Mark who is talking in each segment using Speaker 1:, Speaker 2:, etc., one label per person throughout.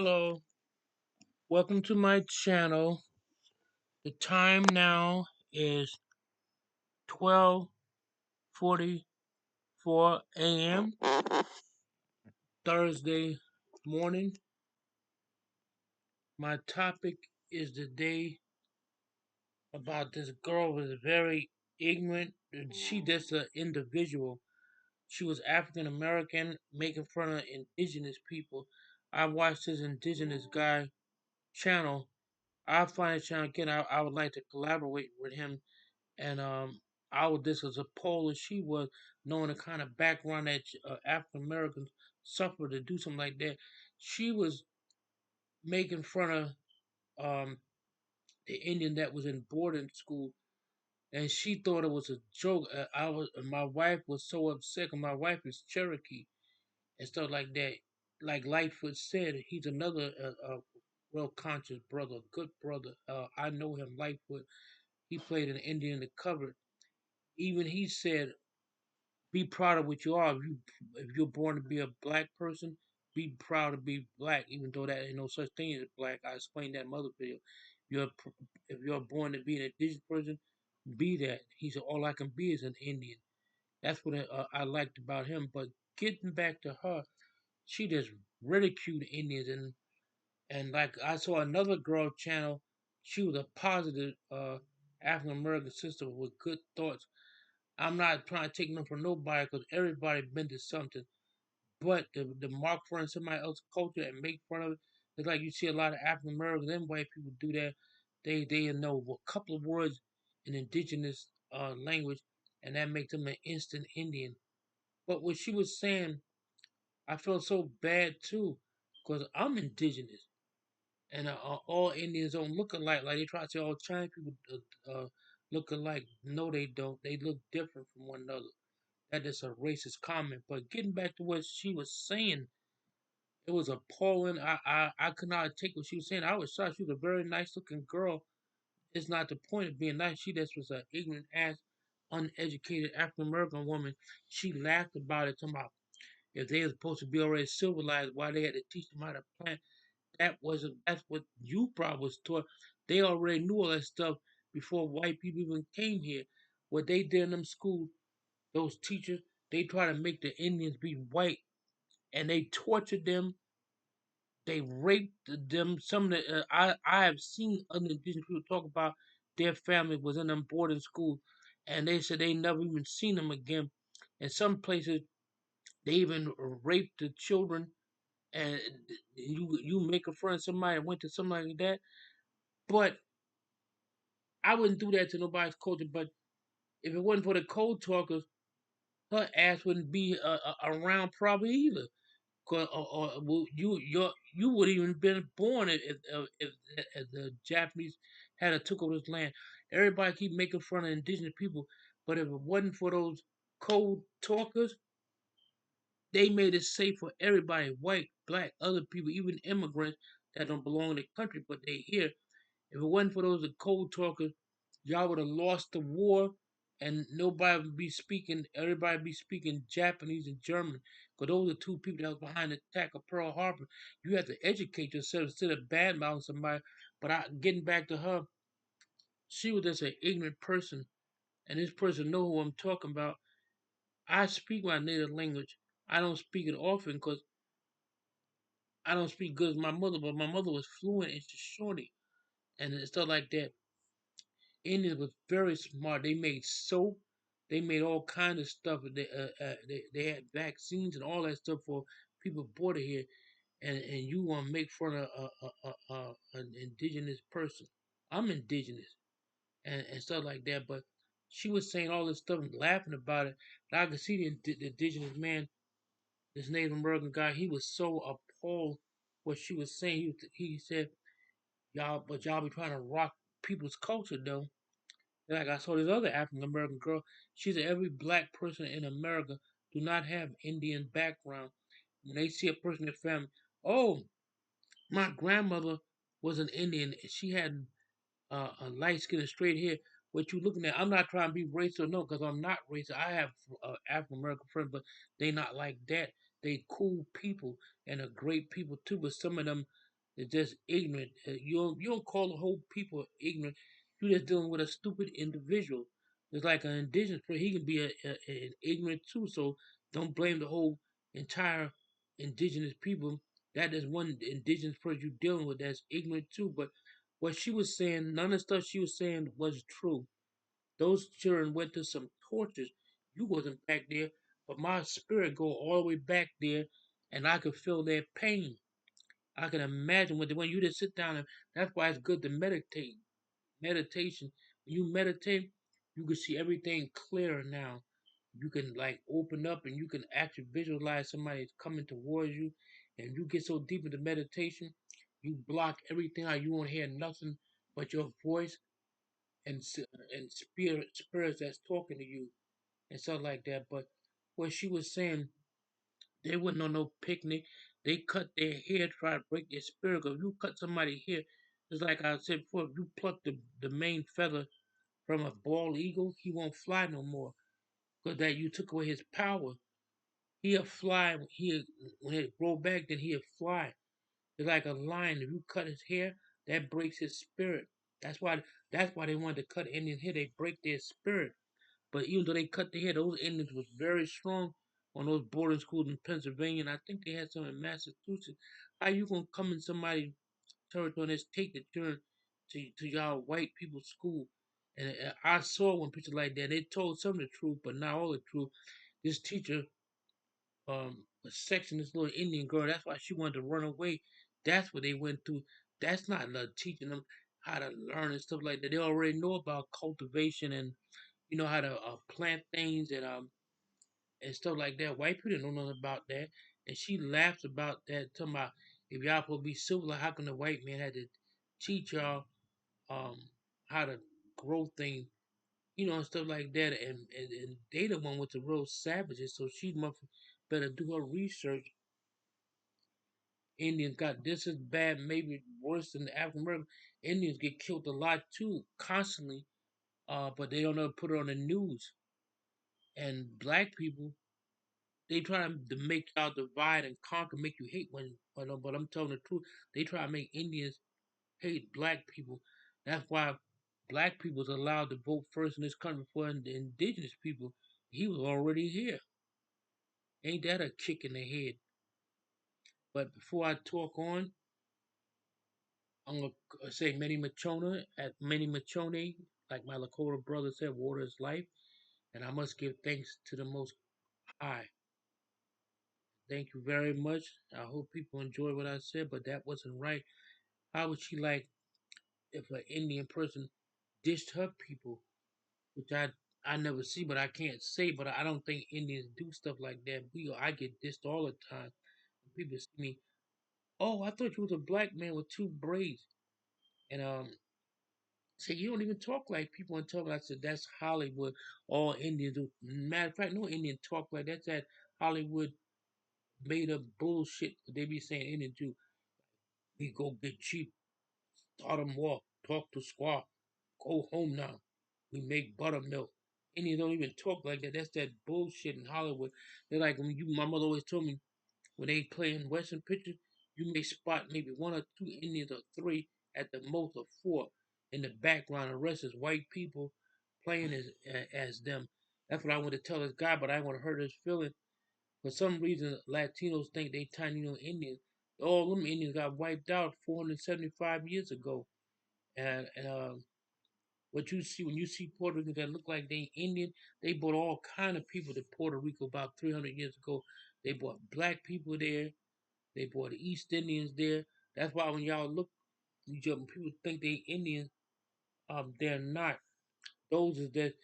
Speaker 1: Hello, welcome to my channel. The time now is 12:44 a.m. Thursday morning. My topic is today about this girl who was very ignorant. She just an individual. She was African American, making fun of indigenous people. I watched this indigenous guy channel. I find this channel again. I would like to collaborate with him and I was this as a Polish. She was knowing the kind of background that African Americans suffer to do something like that. She was making fun of the Indian that was in boarding school, and she thought it was a joke. My wife was so upset. 'Cause my wife is Cherokee and stuff like that. Like Lightfoot said, he's another well conscious brother, good brother. I know him, Lightfoot. He played an Indian in the cover. Even he said be proud of what you are. If you're born to be a black person, be proud to be black, even though that ain't no such thing as black. I explained that in my other video. If you're born to be an indigenous person, be that. He said all I can be is an Indian. That's what I liked about him. But getting back to her, she just ridiculed Indians and like I saw another girl channel. She was a positive African American sister with good thoughts. I'm not trying to take nothing from nobody because everybody been to something. But the mark fun of somebody else's culture and make fun of it, it's like you see a lot of African Americans and white people do that. They know a couple of words in indigenous language, and that makes them an instant Indian. But what she was saying, I felt so bad too, because I'm indigenous, and all Indians don't look alike. Like they try to say all Chinese people look alike. No, they don't. They look different from one another. That is a racist comment. But getting back to what she was saying, it was appalling. I could not take what she was saying. I was shocked. She was a very nice looking girl. It's not the point of being nice. She just was an ignorant ass, uneducated African American woman. She laughed about it, talking about if they were supposed to be already civilized, why they had to teach them how to plant. That's what you probably was taught. They already knew all that stuff before white people even came here. What they did in them schools, those teachers, they try to make the Indians be white, and they tortured them. They raped them. Some of the I have seen other indigenous people talk about their family was in them boarding schools, and they said they never even seen them again. In some places, they even raped the children. And you make a friend somebody that went to something like that, but I wouldn't do that to nobody's culture. But if it wasn't for the code talkers, her ass wouldn't be around probably either. Well, you would even been born if the Japanese had a took over this land. Everybody keep making fun of indigenous people, but if it wasn't for those code talkers, they made it safe for everybody, white, black, other people, even immigrants that don't belong in the country, but they here. If it wasn't for those code talkers, y'all would have lost the war and nobody would be speaking, everybody would be speaking Japanese and German. Because those are two people that was behind the attack of Pearl Harbor. You have to educate yourself instead of badmouthing somebody. But getting back to her, she was just an ignorant person. And this person know who I'm talking about. I speak my native language. I don't speak it often because I don't speak good as my mother, but my mother was fluent in Shoshone and stuff like that. Indians was very smart. They made soap. They made all kind of stuff. They had vaccines and all that stuff for people born here. And you want to make fun of an indigenous person. I'm indigenous and stuff like that. But she was saying all this stuff and laughing about it. And I could see the indigenous man, this Native American guy. He was so appalled what she was saying. He said, y'all be trying to rock people's culture though. Like I saw this other African American girl. She said every black person in America do not have Indian background. When they see a person in their family, oh, my grandmother was an Indian. She had a light skin and straight hair. What you looking at? I'm not trying to be racist or no, because I'm not racist. I have African American friends, but they not like that. They cool people and are great people too. But some of them It's just ignorant. You don't call the whole people ignorant. You're just dealing with a stupid individual. It's like an indigenous person. He can be an ignorant too. So don't blame the whole entire indigenous people. That is one indigenous person you're dealing with that's ignorant too. But what she was saying, none of the stuff she was saying was true. Those children went through some tortures. You wasn't back there, but my spirit go all the way back there, and I could feel their pain. I can imagine when you just sit down and that's why it's good to meditate. Meditation. When you meditate, you can see everything clearer now. You can like open up and you can actually visualize somebody coming towards you. And you get so deep into meditation, you block everything out. You won't hear nothing but your voice and and spirits that's talking to you and stuff like that. But what she was saying, they wasn't on no picnic. They cut their hair, try to break their spirit. 'Cause if you cut somebody hair, it's like I said before, if you pluck the main feather from a bald eagle, he won't fly no more. Because that you took away his power. He'll fly. When it grow back, then he'll fly. It's like a lion. If you cut his hair, that breaks his spirit. That's why. That's why they wanted to cut Indian hair. They break their spirit. But even though they cut their hair, those Indians was very strong on those boarding schools in Pennsylvania, and I think they had some in Massachusetts. How you gonna come in somebody's territory and just take the children to y'all white people's school? And I saw one picture like that. They told some of the truth, but not all the truth. This teacher was sexing this little Indian girl. That's why she wanted to run away. That's what they went through. That's not teaching them how to learn and stuff like that. They already know about cultivation and how to plant things and stuff like that. White people don't know nothing about that, and she laughs about that, talking about if y'all supposed to be civilized, how come the white man had to teach y'all um how to grow things, and stuff like that, and they the one with the real savages, so she must better do her research. Indians got this is bad, maybe worse than the African American. Indians get killed a lot too, constantly, but they don't ever put it on the news. And black people, they try to make y'all divide and conquer, make you hate but I'm telling the truth. They try to make Indians hate black people. That's why black people is allowed to vote first in this country before the indigenous people. He was already here. Ain't that a kick in the head? But before I talk on, I'm gonna say Many Machona at Many Machone, like my Lakota brother said, water is life, and I must give thanks to the Most High. Thank you very much. I hope people enjoy what I said, but that wasn't right. How would she like if an Indian person dished her people, which I never see, but I can't say, but I don't think Indians do stuff like that. I get dissed all the time. People see me, oh, I thought you was a black man with two braids, and say you don't even talk like people and talk. I said that's Hollywood. All Indians do. Matter of fact, no Indian talk like that. That's that Hollywood made up bullshit. They be saying Indian do. We go get cheap. Start 'em walk, talk to squaw, go home now. We make buttermilk. Indians don't even talk like that. That's that bullshit in Hollywood. They're like when my mother always told me when they play in Western pictures, you may spot maybe one or two Indians or three at the most or four in the background. The rest is white people playing as them. That's what I want to tell this guy, but I want to hurt his feelings. For some reason, Latinos think they Taino Indians. All them Indians got wiped out 475 years ago. And what you see when you see Puerto Ricans that look like they Indian, they brought all kind of people to Puerto Rico about 300 years ago. They brought black people there. They brought the East Indians there. That's why when y'all look, people think they Indians. They're not. Those is that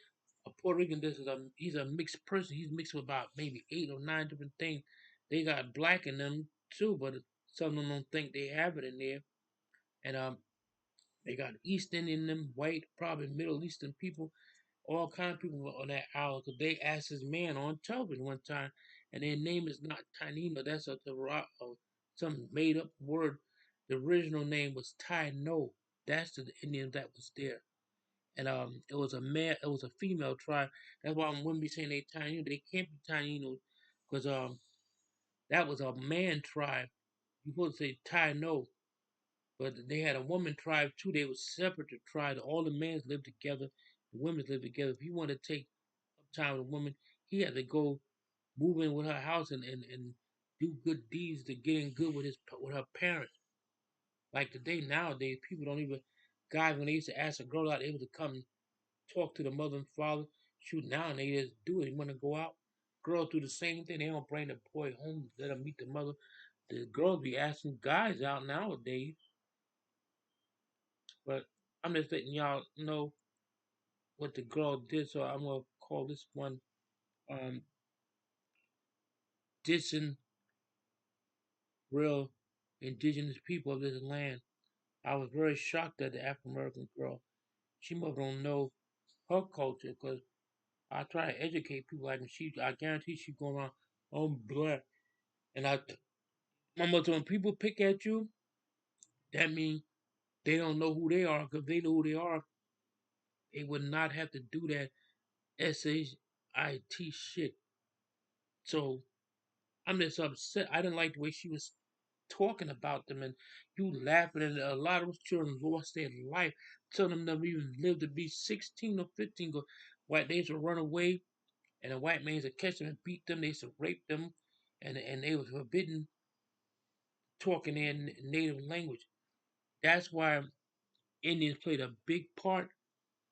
Speaker 1: a Puerto Rican. This is he's a mixed person. He's mixed with about maybe 8 or 9 different things. They got black in them too, but some of them don't think they have it in there. And they got East Indian in them, white, probably Middle Eastern people, all kind of people on that island. Cause they asked this man on television one time, and their name is not Taino. That's some made up word. The original name was Taino. That's the Indian that was there. And it was a male, it was a female tribe. That's why when we saying they Taino, they can't be Taino, because that was a man tribe. You supposed to say Taino. But they had a woman tribe too. They were separate tribes. All the men lived together, the women lived together. If he wanted to take up time with a woman, he had to go move in with her house and do good deeds to get in good with her parents. Like today, nowadays, people don't even guys when they used to ask a girl out, they able to come talk to the mother and father. Shoot, now they just do it. They want to go out. Girls do the same thing. They don't bring the boy home, let him meet the mother. The girls be asking guys out nowadays. But I'm just letting y'all know what the girl did. So I'm gonna call this one um dissing real indigenous people of this land. I was very shocked at the African American girl. She must don't know her culture because I try to educate people like I guarantee she going around, I'm black. And my mother, when people pick at you, that means they don't know who they are. Because they know who they are, they would not have to do that SHIT shit. So I'm just upset. I didn't like the way she was talking about them and you laughing. And a lot of those children lost their life. Some of them never even lived to be 16 or 15. Go, white they used to run away, and the white man used to catch them and beat them. They used to rape them, and they was forbidden talking their native language. That's why Indians played a big part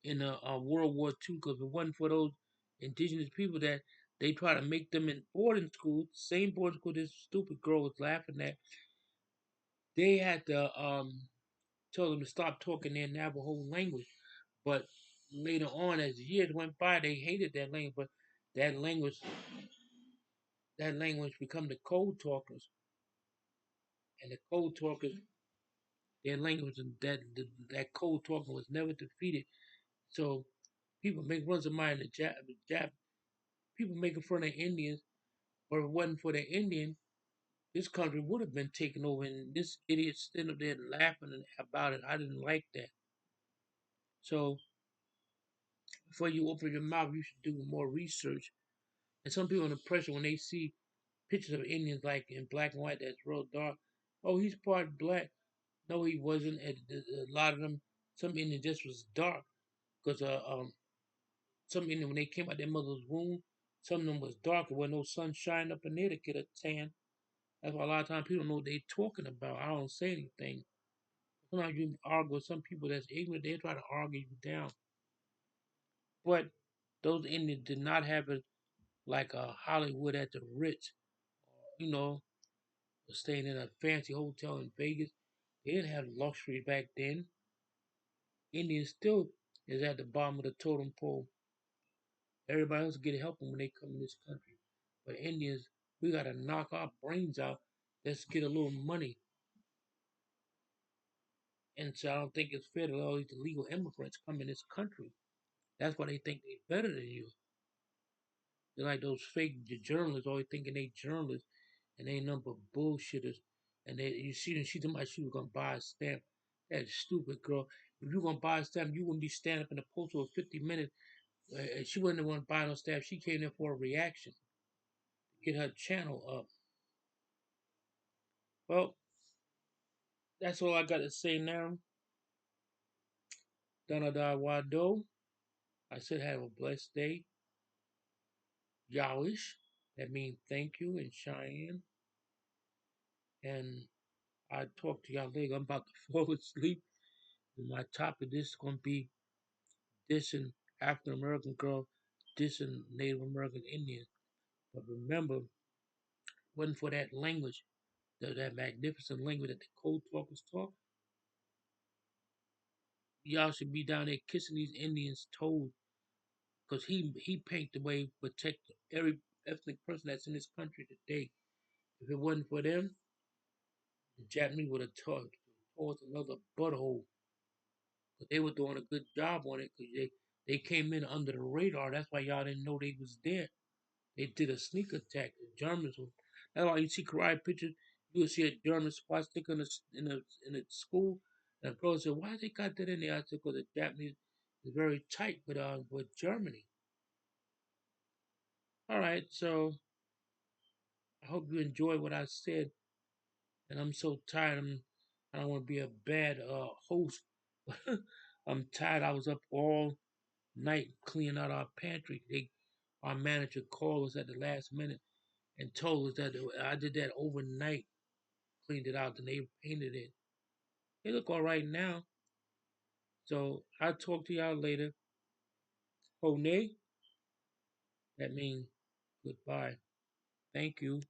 Speaker 1: in World War II because if it wasn't for those indigenous people that they try to make them in boarding school, same boarding school this stupid girl was laughing at, they had to tell them to stop talking their Navajo language. But later on, as years went by, they hated that language. But that language, that language become the code talkers, and the code talkers, their language, and that code talker was never defeated. So people make runs of mine. The Jap people making fun of Indians, but if it wasn't for the Indian, this country would have been taken over. And this idiot standing up there laughing about it. I didn't like that. So before you open your mouth, you should do more research. And some people under pressure when they see pictures of Indians like in black and white that's real dark. Oh, he's part black. No, he wasn't. A lot of them, some Indians just was dark because some Indians when they came out their mother's womb, some of them was dark. There was no sunshine up in there to get a tan. That's why a lot of times people don't know what they talking about. I don't say anything. Sometimes you argue with some people that's ignorant. They try to argue you down. But those Indians did not have it like Hollywood at the Ritz, you know, staying in a fancy hotel in Vegas. They didn't have luxury back then. Indians still is at the bottom of the totem pole. Everybody else get help when they come in this country. But Indians, we gotta knock our brains out. Let's get a little money. And so I don't think it's fair to let all these illegal immigrants come in this country. That's why they think they're better than you. They're like those fake journalists always thinking they journalists and they nothing but bullshitters. And they you see them, she told me she was gonna buy a stamp. That stupid girl. If you were gonna buy a stamp, you wouldn't be standing up in the post for 50 minutes. She wasn't the one buying no stamp. She came there for a reaction to get her channel up. Well, that's all I got to say now. Danada Wado. I said have a blessed day. Yowish. That means thank you in Cheyenne. And I talk to y'all later. I'm about to fall asleep. And my topic this is gonna be dissing African American girl, dissing Native American Indian. But remember, wasn't for that language, that magnificent language that the code talkers talk, y'all should be down there kissing these Indians' toes because he paved the way to protect every ethnic person that's in this country today. If it wasn't for them, the Japanese would have taught another butthole. But they were doing a good job on it because they came in under the radar. That's why y'all didn't know they was there. They did a sneak attack. The Germans were. That's why you see karate pictures. You will see a German swastika in a school. And the girl said, "Why they got that in there?" I said, "Because the Japanese is very tight with Germany." All right, so I hope you enjoyed what I said. And I'm so tired. I don't want to be a bad host. I'm tired. I was up all night cleaning out our pantry. Our manager called us at the last minute and told us that I did that overnight, cleaned it out, and they painted it. They look all right now. So I'll talk to y'all later. Honey, that means goodbye. Thank you.